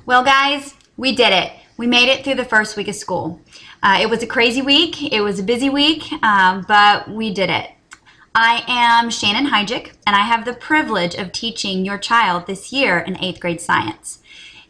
Well, guys, we did it. We made it through the first week of school. It was a crazy week. It was a busy week, but we did it. I am Shannon Hygic, and I have the privilege of teaching your child this year in 8th grade science.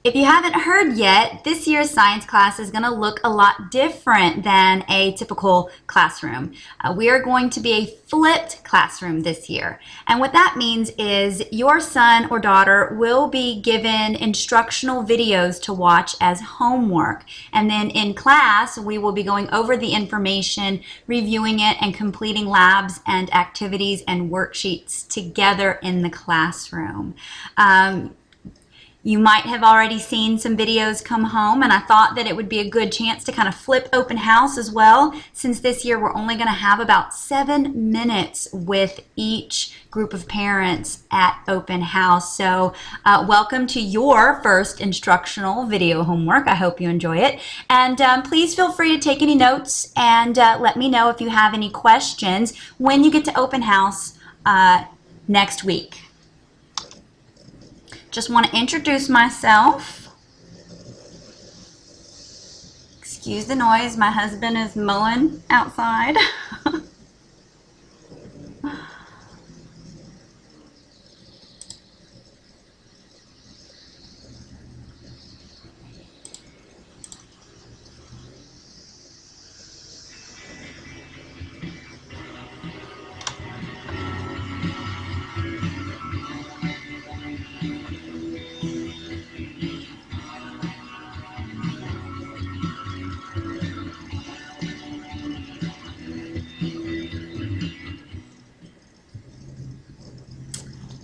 If you haven't heard yet, this year's science class is going to look a lot different than a typical classroom. We are going to be a flipped classroom this year. And what that means is your son or daughter will be given instructional videos to watch as homework. And then in class, we will be going over the information, reviewing it, and completing labs and activities and worksheets together in the classroom. You might have already seen some videos come home, and I thought that it would be a good chance to kind of flip open house as well, since this year we're only going to have about 7 minutes with each group of parents at open house. So welcome to your first instructional video homework. I hope you enjoy it. And please feel free to take any notes and let me know if you have any questions when you get to open house next week. Just want to introduce myself. Excuse the noise, my husband is mowing outside.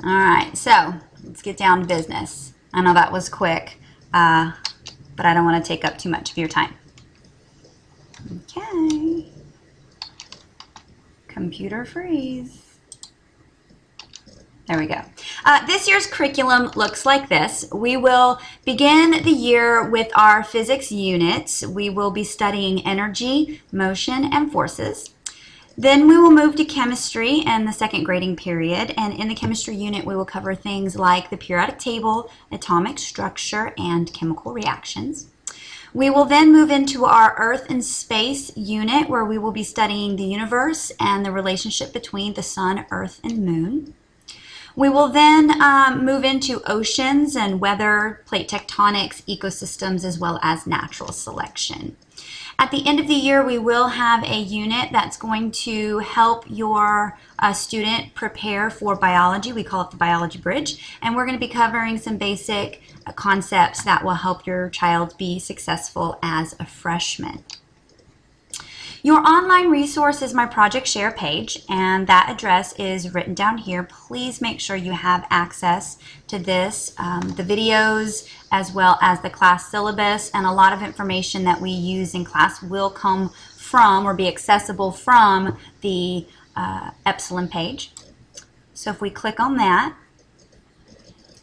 All right, so let's get down to business. I know that was quick, but I don't want to take up too much of your time. Okay. Computer freeze. There we go. This year's curriculum looks like this. We will begin the year with our physics units. We will be studying energy, motion, and forces. Then we will move to chemistry and the second grading period, and in the chemistry unit we will cover things like the periodic table, atomic structure, and chemical reactions. We will then move into our Earth and Space unit, where we will be studying the universe and the relationship between the sun, Earth, and moon. We will then move into oceans and weather, plate tectonics, ecosystems, as well as natural selection. At the end of the year, we will have a unit that's going to help your student prepare for biology. We call it the Biology Bridge, and we're going to be covering some basic concepts that will help your child be successful as a freshman. Your online resource is my Project Share page, and that address is written down here. Please make sure you have access to this, the videos, as well as the class syllabus, and a lot of information that we use in class will come from or be accessible from the Epsilon page. So if we click on that,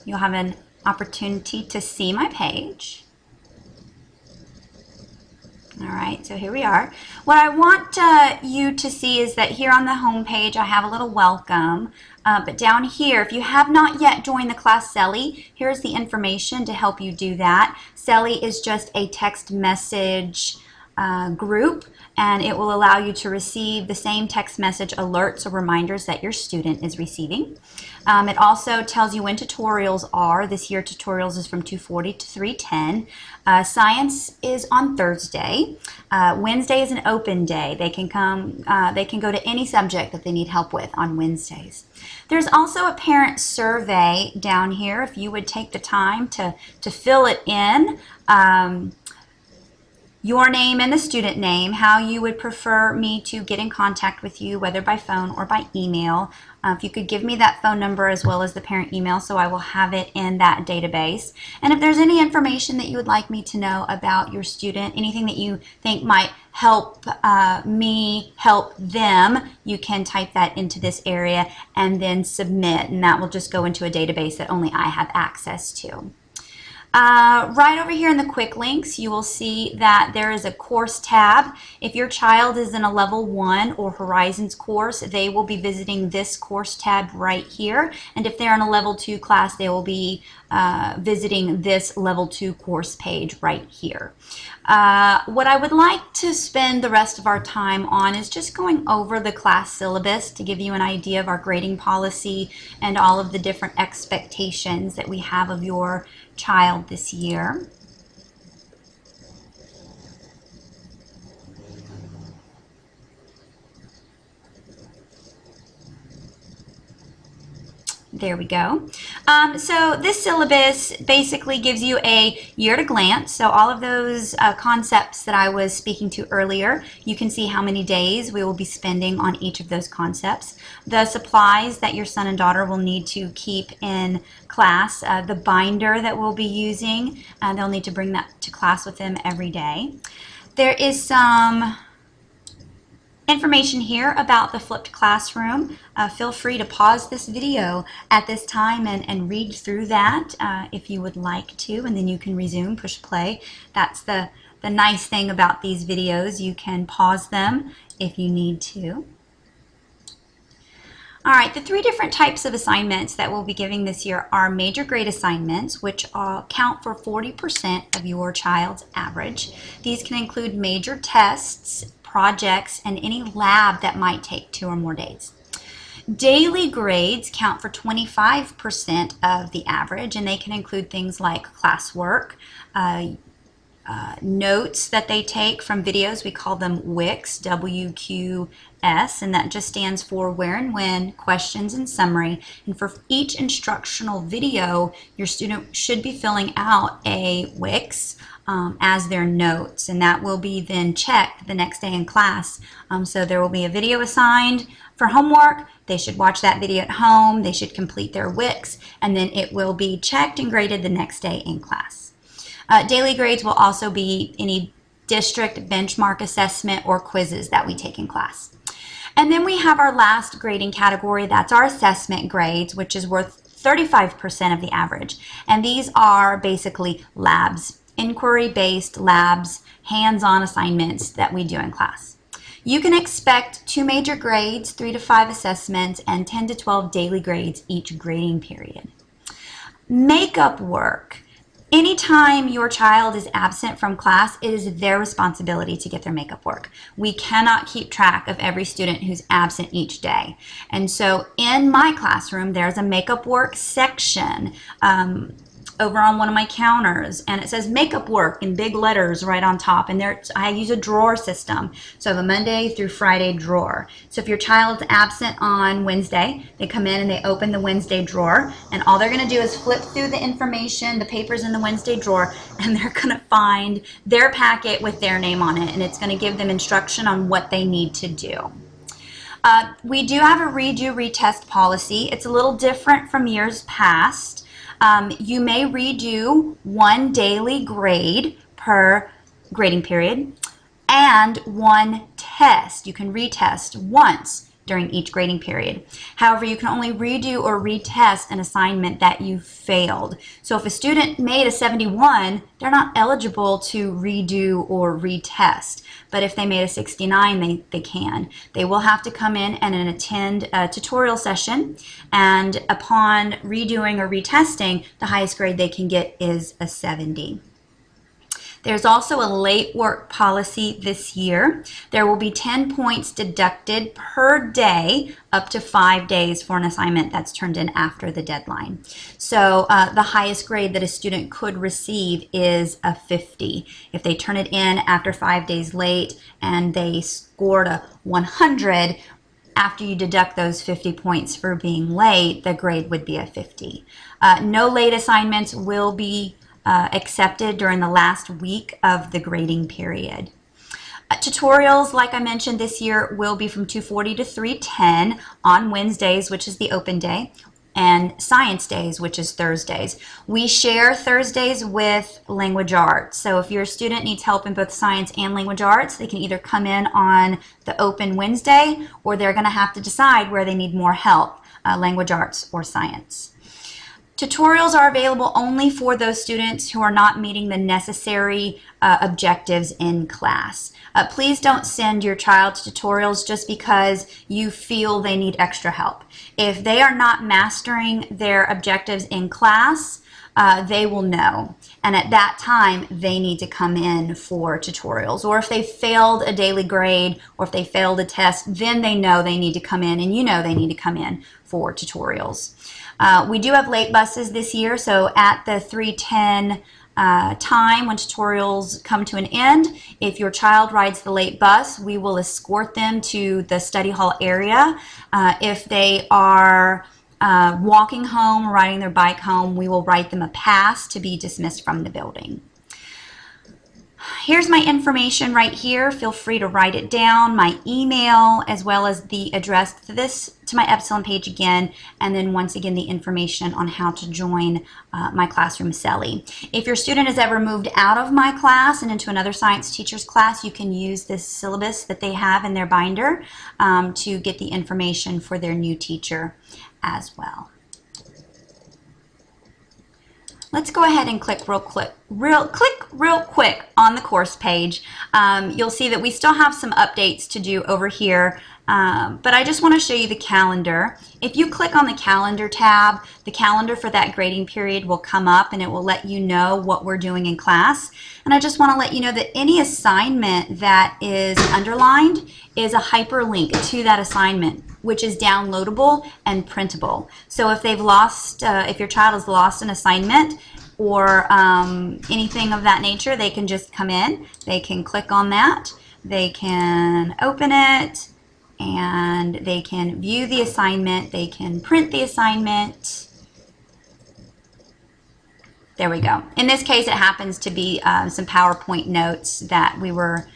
you'll have an opportunity to see my page. All right, so here we are. What I want you to see is that here on the home page I have a little welcome, but down here, if you have not yet joined the class CELI, here's the information to help you do that. CELI is just a text message group, and it will allow you to receive the same text message alerts or reminders that your student is receiving. It also tells you when tutorials are. This year tutorials is from 2:40 to 3:10. Science is on Thursday. Wednesday is an open day. They can go to any subject that they need help with on Wednesdays. There's also a parent survey down here if you would take the time to fill it in. Your name and the student name, how you would prefer me to get in contact with you, whether by phone or by email. If you could give me that phone number as well as the parent email, so I will have it in that database. And if there's any information that you would like me to know about your student, anything that you think might help me help them, you can type that into this area and then submit, and that will just go into a database that only I have access to. Right over here in the quick links, you will see that there is a course tab. If your child is in a level 1 or Horizons course, they will be visiting this course tab right here. And if they're in a level 2 class, they will be visiting this level 2 course page right here. What I would like to spend the rest of our time on is just going over the class syllabus to give you an idea of our grading policy and all of the different expectations that we have of your child this year. There we go. So this syllabus basically gives you a year at a glance. So all of those concepts that I was speaking to earlier, you can see how many days we will be spending on each of those concepts. The supplies that your son and daughter will need to keep in class, the binder that we'll be using, they'll need to bring that to class with them every day. There is some information here about the flipped classroom. Feel free to pause this video at this time and read through that if you would like to, and then you can resume, push play. That's the nice thing about these videos. You can pause them if you need to. All right, the 3 different types of assignments that we'll be giving this year are major grade assignments, which count for 40% of your child's average. These can include major tests, projects, and any lab that might take 2 or more days. Daily grades count for 25% of the average, and they can include things like classwork, notes that they take from videos. We call them WQS, WQS, and that just stands for where and when, questions, and summary. And for each instructional video, your student should be filling out a WQS as their notes, and that will be then checked the next day in class. So there will be a video assigned for homework. They should watch that video at home. They should complete their WQS, and then it will be checked and graded the next day in class. Daily grades will also be any district benchmark assessment or quizzes that we take in class. And then we have our last grading category. That's our assessment grades, which is worth 35% of the average. And these are basically labs, inquiry-based labs, hands-on assignments that we do in class. You can expect 2 major grades, 3 to 5 assessments, and 10 to 12 daily grades each grading period. Makeup work. Anytime your child is absent from class, it is their responsibility to get their makeup work. We cannot keep track of every student who's absent each day. And so in my classroom, there's a makeup work section over on one of my counters, and it says makeup work in big letters right on top, and there I use a drawer system. So I have a Monday through Friday drawer. So if your child's absent on Wednesday, they come in and they open the Wednesday drawer, and all they're going to do is flip through the information, the papers in the Wednesday drawer, and they're going to find their packet with their name on it, and it's going to give them instruction on what they need to do. We do have a redo retest policy. It's a little different from years past. You may redo 1 daily grade per grading period and 1 test. You can retest once during each grading period. However, you can only redo or retest an assignment that you failed. So if a student made a 71, they're not eligible to redo or retest. But if they made a 69, they can. They will have to come in and attend a tutorial session, and upon redoing or retesting, the highest grade they can get is a 70. There's also a late work policy this year. There will be 10 points deducted per day up to 5 days for an assignment that's turned in after the deadline. So the highest grade that a student could receive is a 50. If they turn it in after 5 days late and they scored a 100, after you deduct those 50 points for being late, the grade would be a 50. No late assignments will be accepted during the last week of the grading period. Tutorials, like I mentioned, this year will be from 2:40 to 3:10 on Wednesdays, which is the open day, and science days, which is Thursdays. We share Thursdays with language arts. So if your student needs help in both science and language arts, they can either come in on the open Wednesday, or they're going to have to decide where they need more help, language arts or science. Tutorials are available only for those students who are not meeting the necessary objectives in class. Please don't send your child to tutorials just because you feel they need extra help. If they are not mastering their objectives in class, they will know. And at that time, they need to come in for tutorials. Or if they failed a daily grade or if they failed a test, then they know they need to come in, and you know they need to come in for tutorials. We do have late buses this year, so at the 3:10 time when tutorials come to an end, if your child rides the late bus, we will escort them to the study hall area. If they are walking home or riding their bike home, we will write them a pass to be dismissed from the building. Here's my information right here. Feel free to write it down, my email, as well as the address to my Epsilon page again, and then once again the information on how to join my classroom CELI. If your student has ever moved out of my class and into another science teacher's class, you can use this syllabus that they have in their binder to get the information for their new teacher as well. Let's go ahead and click real quick on the course page. You'll see that we still have some updates to do over here, but I just want to show you the calendar. If you click on the calendar tab, the calendar for that grading period will come up and it will let you know what we're doing in class. And I just want to let you know that any assignment that is underlined is a hyperlink to that assignment, which is downloadable and printable. So if they've lost, if your child has lost an assignment or anything of that nature, they can just come in, they can click on that, they can open it, and they can view the assignment, they can print the assignment. There we go. In this case, it happens to be some PowerPoint notes that we were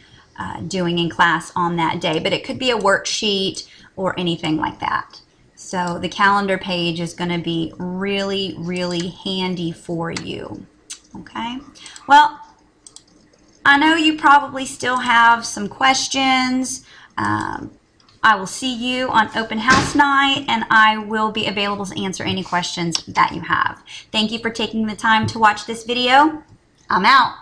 doing in class on that day, but it could be a worksheet or anything like that. So the calendar page is going to be really, really handy for you. Okay. Well, I know you probably still have some questions. I will see you on open house night, and I will be available to answer any questions that you have. Thank you for taking the time to watch this video. I'm out.